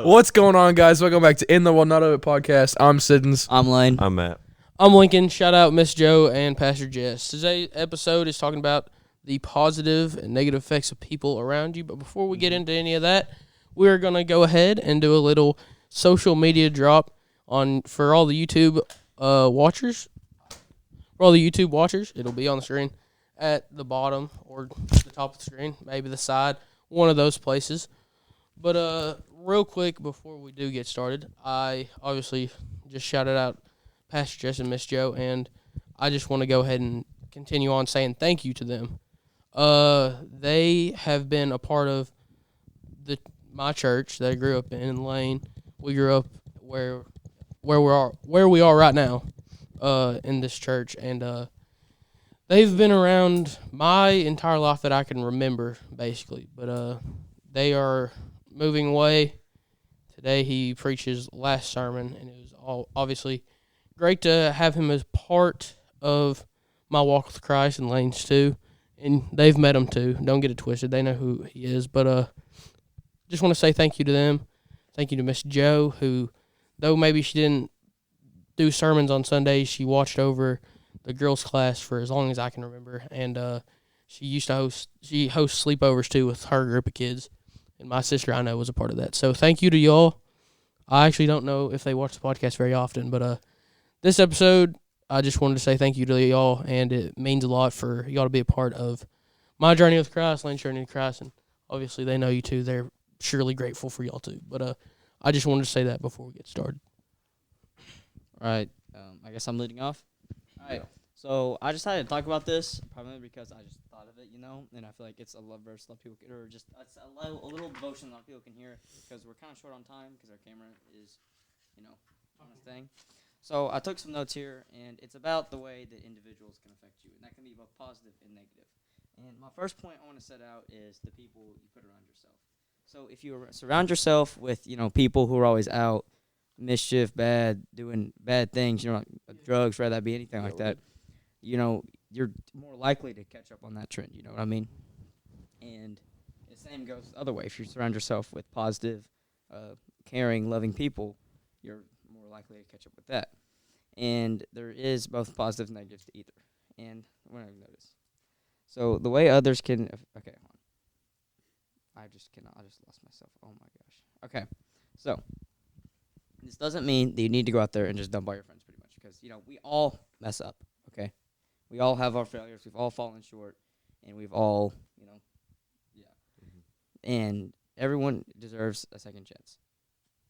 What's going on, guys? Welcome back to In the One Not of It podcast. I'm Siddons. I'm Lane. I'm Matt. I'm Lincoln. Shout out Miss Joe and Pastor Jess. Today's episode is talking about the positive and negative effects of people around you. But before we get into any of that, we're going to go ahead and do a little social media drop for all the YouTube watchers. For all the YouTube watchers, it'll be on the screen at the bottom or the top of the screen, maybe the side, one of those places. But real quick before we do get started, I obviously just shouted out Pastor Jess and Miss Joe, and I just want to go ahead and continue on saying thank you to them. They have been a part of my church that I grew up in Lane. We grew up where we are right now, in this church, and they've been around my entire life that I can remember, basically. But they are moving away. Today he preaches last sermon, and it was all obviously great to have him as part of my walk with Christ and Lane's too. And they've met him too. Don't get it twisted. They know who he is. But just want to say thank you to them. Thank you to Miss Joe, who, though maybe she didn't do sermons on Sundays, she watched over the girls' class for as long as I can remember. And she hosts sleepovers too with her group of kids. And my sister, I know, was a part of that. So thank you to y'all. I actually don't know if they watch the podcast very often, but this episode, I just wanted to say thank you to y'all, and it means a lot for y'all to be a part of my journey with Christ, Lane's journey with Christ, and obviously they know you too. They're surely grateful for y'all too. But I just wanted to say that before we get started. All right. I guess I'm leading off. All right. So I decided to talk about this primarily because I just thought of it, and I feel like it's a love verse. A lot of people or just it's a little devotion a lot of people can hear because we're kind of short on time because our camera is, on a thing. So I took some notes here, and it's about the way that individuals can affect you, and that can be both positive and negative. And my first point I want to set out is the people you put around yourself. So if you surround yourself with, people who are always out, mischief, doing bad things, like drugs, whether that be anything like that, you're more likely to catch up on that trend, you know what I mean? And the same goes the other way. If you surround yourself with positive, caring, loving people, you're more likely to catch up with that. And there is both positives and negatives to either. And we're not going to notice. So the way others can... Okay, hold on. I just lost myself. Oh, my gosh. Okay, so this doesn't mean that you need to go out there and just dump all your friends pretty much. Because, we all mess up, okay? We all have our failures. We've all fallen short. And we've all, And everyone deserves a second chance.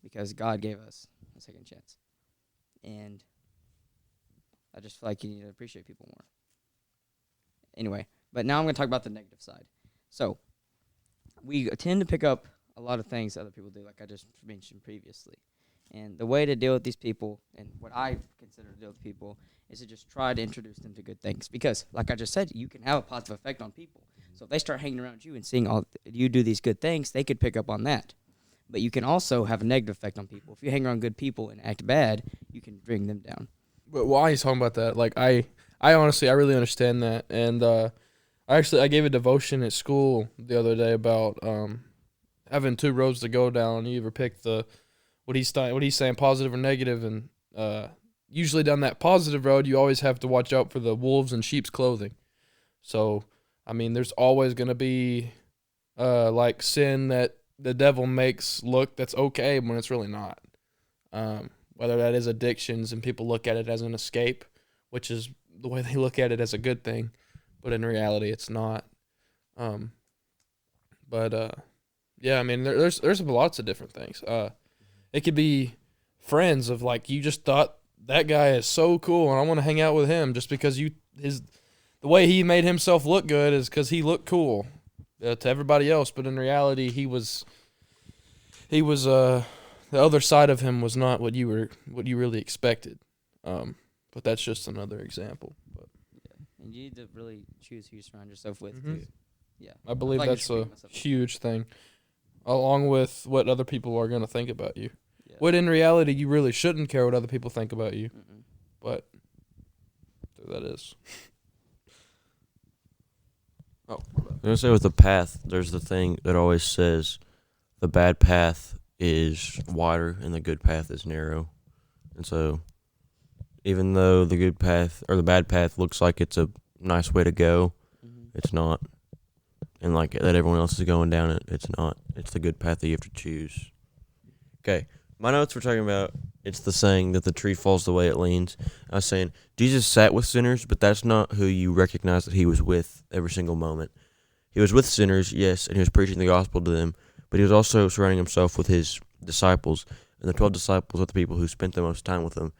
Because God gave us a second chance. And I just feel like you need to appreciate people more. Anyway, but now I'm going to talk about the negative side. So, we tend to pick up a lot of things other people do, like I just mentioned previously. And the way to deal with these people, and what I consider to deal with people, is to just try to introduce them to good things. Because, like I just said, you can have a positive effect on people. So if they start hanging around you and seeing you do these good things, they could pick up on that. But you can also have a negative effect on people. If you hang around good people and act bad, you can bring them down. But why are you talking about that? Like, I honestly, I really understand that. And I gave a devotion at school the other day about having two roads to go down. You either pick what he's saying, positive or negative, and usually down that positive road, you always have to watch out for the wolves in sheep's clothing. So, I mean, there's always going to be like sin that the devil makes look that's okay when it's really not. Whether that is addictions and people look at it as an escape, which is the way they look at it as a good thing, but in reality it's not. Yeah, I mean, there's lots of different things. It could be friends of like you just thought that guy is so cool and I want to hang out with him just because the way he made himself look good is because he looked cool to everybody else, but in reality he was the other side of him was not what you really expected. But that's just another example. But and you need to really choose who you surround yourself with. Mm-hmm. Yeah, I believe that's a huge thing, along with what other people are going to think about you. Yeah. What in reality you really shouldn't care what other people think about you. Mm-mm. But there that is. I'm going to say with the path, there's the thing that always says the bad path is wider and the good path is narrow. And so, even though the good path or the bad path looks like it's a nice way to go, Mhm. it's not. And like that everyone else is going down it, it's not. It's the good path that you have to choose. Okay, my notes were talking about it's the saying that the tree falls the way it leans. I was saying Jesus sat with sinners, but that's not who you recognize that he was with every single moment. He was with sinners, yes, and he was preaching the gospel to them, but he was also surrounding himself with his disciples, and the 12 disciples are the people who spent the most time with him,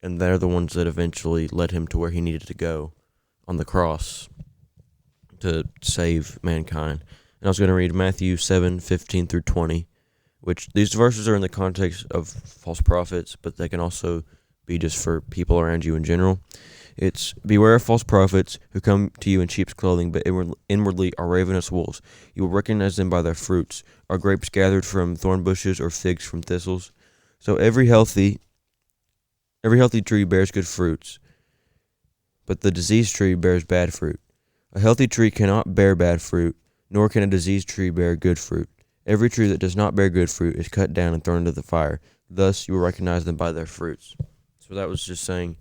and they're the ones that eventually led him to where he needed to go on the cross to save mankind. And I was going to read Matthew 7:15 through 20, which these verses are in the context of false prophets, but they can also be just for people around you in general. It's beware of false prophets who come to you in sheep's clothing, but inwardly are ravenous wolves. You will recognize them by their fruits. Are grapes gathered from thorn bushes or figs from thistles? So every healthy tree bears good fruits, but the diseased tree bears bad fruit. A healthy tree cannot bear bad fruit, nor can a diseased tree bear good fruit. Every tree that does not bear good fruit is cut down and thrown into the fire. Thus you will recognize them by their fruits. So that was just saying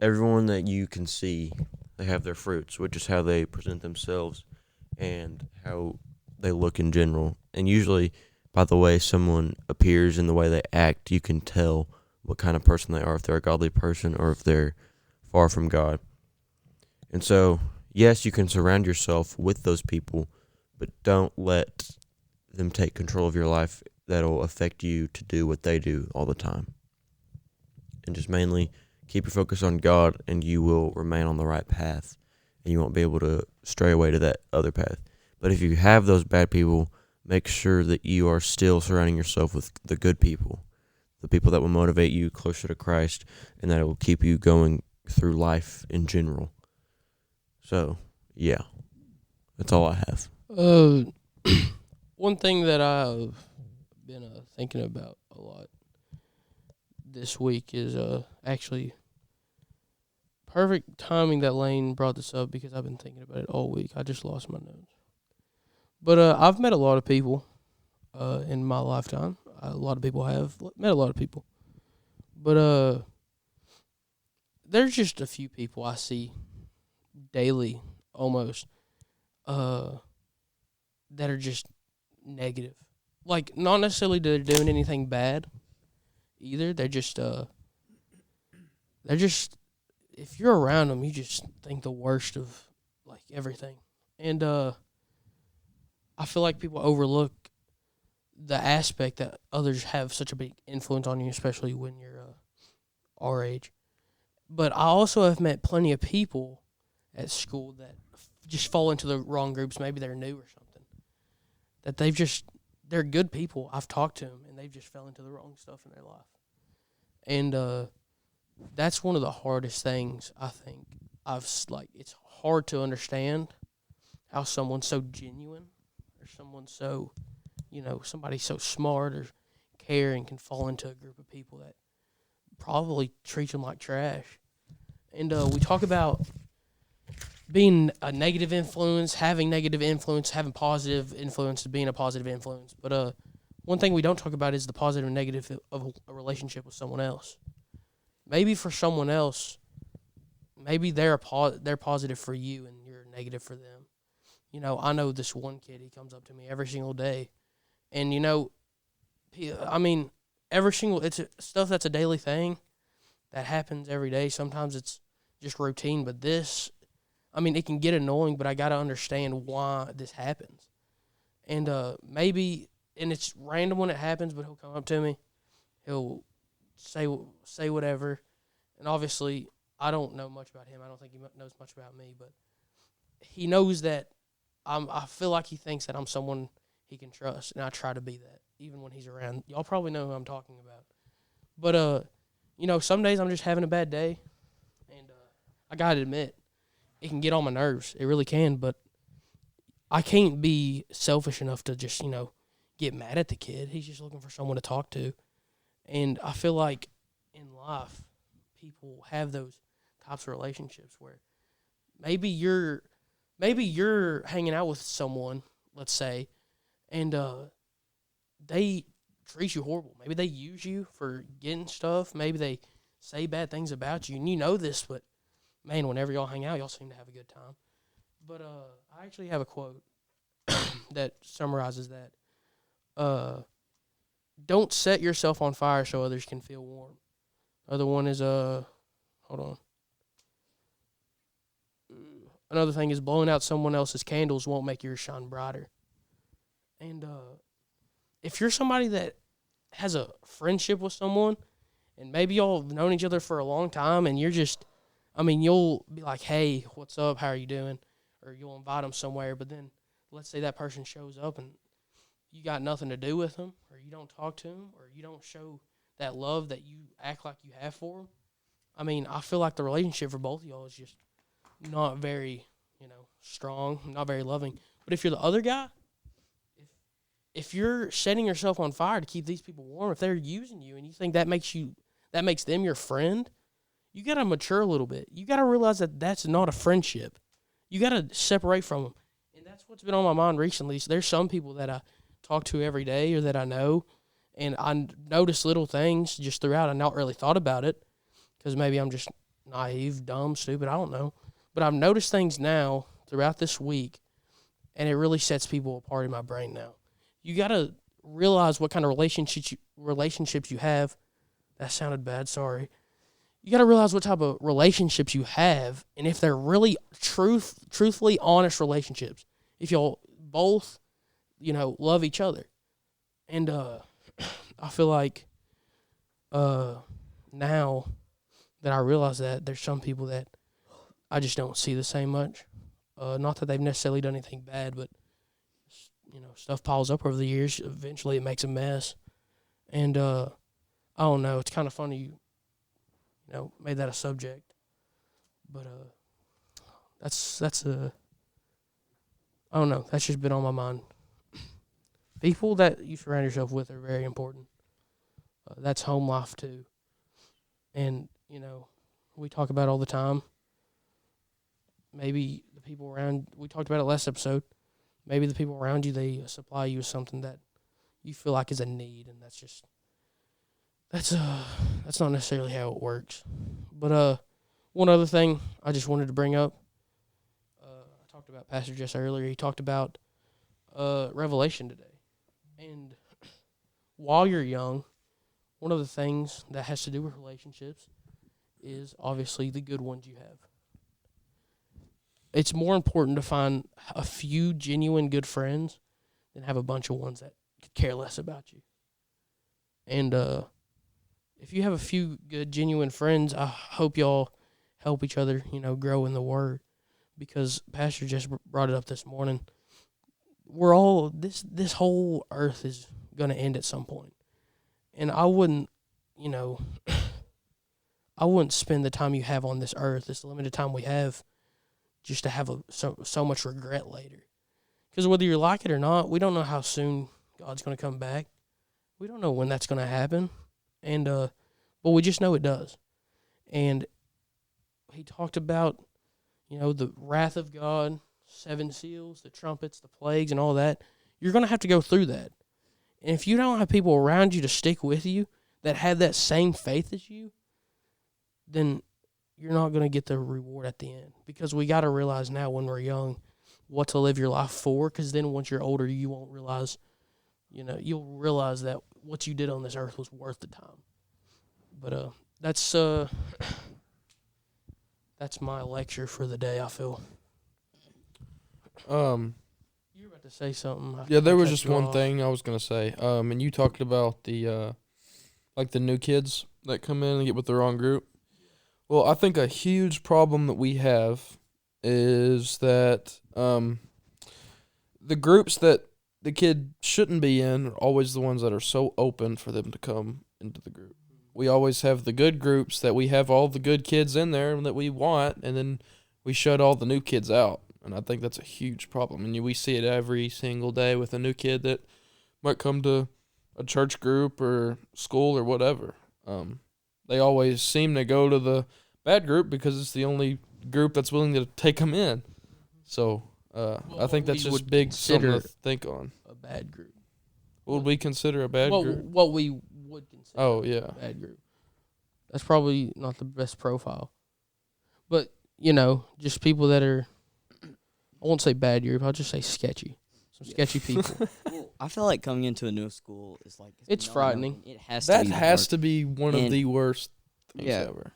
everyone that you can see, they have their fruits, which is how they present themselves and how they look in general. And usually, by the way someone appears and the way they act, you can tell what kind of person they are, if they're a godly person or if they're far from God. And so, yes, you can surround yourself with those people, but don't let them take control of your life that'll affect you to do what they do all the time. And just mainly keep your focus on God, and you will remain on the right path, and you won't be able to stray away to that other path. But if you have those bad people, make sure that you are still surrounding yourself with the good people, the people that will motivate you closer to Christ, and that will keep you going through life in general. So, yeah, that's all I have. One thing that I've been thinking about a lot this week is actually perfect timing that Lane brought this up because I've been thinking about it all week. I just lost my notes. But I've met a lot of people in my lifetime. A lot of people have met a lot of people. But there's just a few people I see daily almost that are just negative. Like, not necessarily they're doing anything bad either. They're just if you're around them, you just think the worst of like everything. And I feel like people overlook the aspect that others have such a big influence on you, especially when you're our age. But I also have met plenty of people at school that just fall into the wrong groups. Maybe they're new or something. That they're good people. I've talked to them, and they've just fell into the wrong stuff in their life. And that's one of the hardest things, I think. It's hard to understand how someone so genuine or someone so, somebody so smart or caring can fall into a group of people that probably treat them like trash. And we talk about being a negative influence, having positive influence, being a positive influence. But one thing we don't talk about is the positive and negative of a relationship with someone else. Maybe for someone else, maybe they're positive for you and you're negative for them. I know this one kid, he comes up to me every single day. And, it's stuff that's a daily thing that happens every day. Sometimes it's just routine, but it can get annoying, but I got to understand why this happens. And and it's random when it happens, but he'll come up to me. He'll say whatever. And obviously, I don't know much about him. I don't think he knows much about me, but he knows that I feel like he thinks that I'm someone he can trust, and I try to be that, even when he's around. Y'all probably know who I'm talking about. But, some days I'm just having a bad day, and I got to admit, it can get on my nerves. It really can, but I can't be selfish enough to just, get mad at the kid. He's just looking for someone to talk to. And I feel like in life, people have those types of relationships where maybe you're hanging out with someone, let's say, and they treat you horrible. Maybe they use you for getting stuff. Maybe they say bad things about you, and you know this, but man, whenever y'all hang out, y'all seem to have a good time. But I actually have a quote that summarizes that. Don't set yourself on fire so others can feel warm. Other one is hold on. Another thing is blowing out someone else's candles won't make yours shine brighter. And if you're somebody that has a friendship with someone, and maybe y'all have known each other for a long time, and you're just, you'll be like, hey, what's up? How are you doing? Or you'll invite them somewhere, but then let's say that person shows up and you got nothing to do with them, or you don't talk to them, or you don't show that love that you act like you have for them. I feel like the relationship for both of y'all is just not very, strong, not very loving. But if you're the other guy, if you're setting yourself on fire to keep these people warm, if they're using you and you think that makes them your friend, you got to mature a little bit. You got to realize that that's not a friendship. You got to separate from them. And that's what's been on my mind recently. So there's some people that I talk to every day or that I know, and I notice little things just throughout. I not really thought about it because maybe I'm just naive, dumb, stupid. I don't know. But I've noticed things now throughout this week, and it really sets people apart in my brain now. You got to realize what kind of relationships you have. That sounded bad, sorry. You got to realize what type of relationships you have, and if they're really truthfully honest relationships. If y'all both, love each other. And I feel like now that I realize that, there's some people that I just don't see the same much. Not that they've necessarily done anything bad, but stuff piles up over the years. Eventually, it makes a mess. And I don't know. It's kind of funny you made that a subject. But that's I don't know. That's just been on my mind. People that you surround yourself with are very important. That's home life too. And we talk about it all the time. Maybe the people around, we talked about it last episode, maybe the people around you, they supply you with something that you feel like is a need, and that's not necessarily how it works. But one other thing I just wanted to bring up, I talked about Pastor Jess earlier. He talked about Revelation today. And while you're young, one of the things that has to do with relationships is obviously the good ones you have. It's more important to find a few genuine good friends than have a bunch of ones that could care less about you. And if you have a few good, genuine friends, I hope y'all help each other, grow in the Word. Because Pastor just brought it up this morning. We're all, this whole earth is going to end at some point. And I wouldn't, I wouldn't spend the time you have on this earth, this limited time we have, just to have so much regret later. Because whether you like it or not, we don't know how soon God's going to come back. We don't know when that's going to happen. And but we just know it does. And he talked about, the wrath of God, 7 seals, the trumpets, the plagues, and all that. You're going to have to go through that. And if you don't have people around you to stick with you that have that same faith as you, then you're not going to get the reward at the end. Because we got to realize now when we're young what to live your life for, because then once you're older, you won't realize, you'll realize that what you did on this earth was worth the time. But that's my lecture for the day, I feel. You were about to say something. Yeah, there was just one thing I was going to say. And you talked about the the new kids that come in and get with the wrong group. Well, I think a huge problem that we have is that the groups that the kid shouldn't be in are always the ones that are so open for them to come into the group. We always have the good groups that we have all the good kids in there that we want, and then we shut all the new kids out. And I think that's a huge problem. And we see it every single day with a new kid that might come to a church group or school or whatever. They always seem to go to the bad group because it's the only group that's willing to take them in. So I think that's just big something to think on. A bad group. What would we consider a bad group? What we would consider Oh, yeah. a bad group. That's probably not the best profile. But, just people that are, I won't say bad group, I'll just say sketchy. Some sketchy people. Well, I feel like coming into a new school is like It's frightening. It has That to be has hard. to be one of And- the worst things Yeah. ever.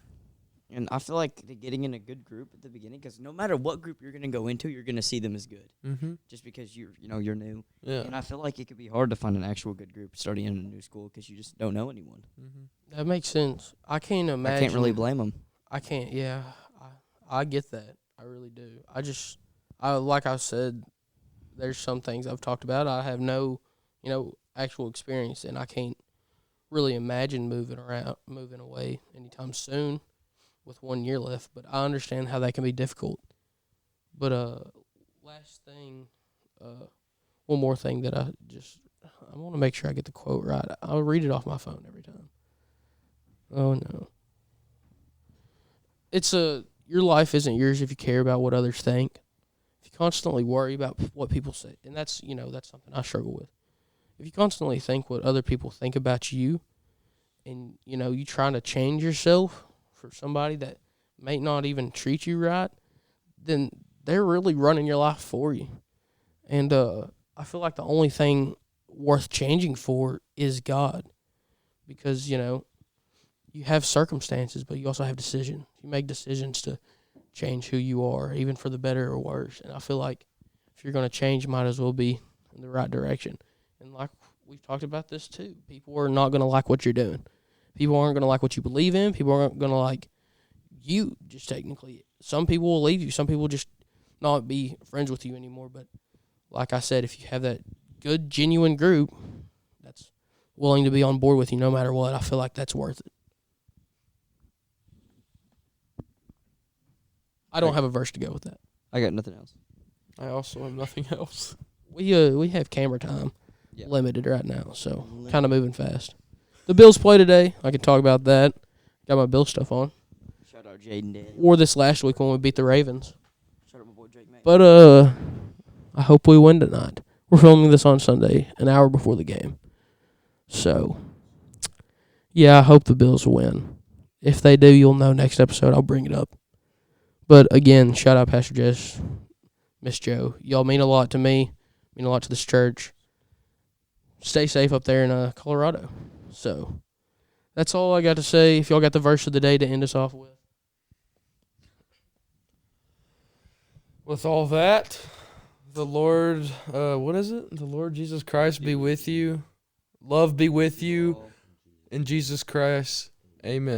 And I feel like getting in a good group at the beginning, because no matter what group you're gonna go into, you're gonna see them as good, Mm-hmm. just because you're new. Yeah. And I feel like it could be hard to find an actual good group starting in a new school because you just don't know anyone. Mm-hmm. That makes sense. I can't imagine. I can't really blame them. I can't. Yeah, I get that. I really do. Like I said, there's some things I've talked about. I have no, actual experience, and I can't really imagine moving away anytime soon, with 1 year left. But I understand how that can be difficult. But last thing, one more thing that I want to make sure I get the quote right. I'll read it off my phone every time. Oh no. Your life isn't yours if you care about what others think. If you constantly worry about what people say, and that's something I struggle with. If you constantly think what other people think about you, and you trying to change yourself for somebody that may not even treat you right, then they're really running your life for you. And I feel like the only thing worth changing for is God, because you have circumstances, but you also have decisions. You make decisions to change who you are, even for the better or worse. And I feel like if you're going to change, you might as well be in the right direction. And like we've talked about this too, people are not going to like what you're doing. People aren't going to like what you believe in. People aren't going to like you, just technically. Some people will leave you. Some people just not be friends with you anymore. But like I said, if you have that good, genuine group that's willing to be on board with you no matter what, I feel like that's worth it. I don't have a verse to go with that. I got nothing else. I also have nothing else. We have camera time Yeah. limited right now, so kind of moving fast. The Bills play today. I can talk about that. Got my Bill stuff on. Shout out Jaden Daniel. Wore this last week when we beat the Ravens. Shout out my boy Drake May. But I hope we win tonight. We're filming this on Sunday, an hour before the game. So, yeah, I hope the Bills win. If they do, you'll know next episode. I'll bring it up. But again, shout out Pastor Jess, Miss Joe. Y'all mean a lot to me, mean a lot to this church. Stay safe up there in Colorado. So that's all I got to say. If y'all got the verse of the day to end us off with. With all that, the Lord, what is it? The Lord Jesus Christ be with you. Love be with you. In Jesus Christ. Amen.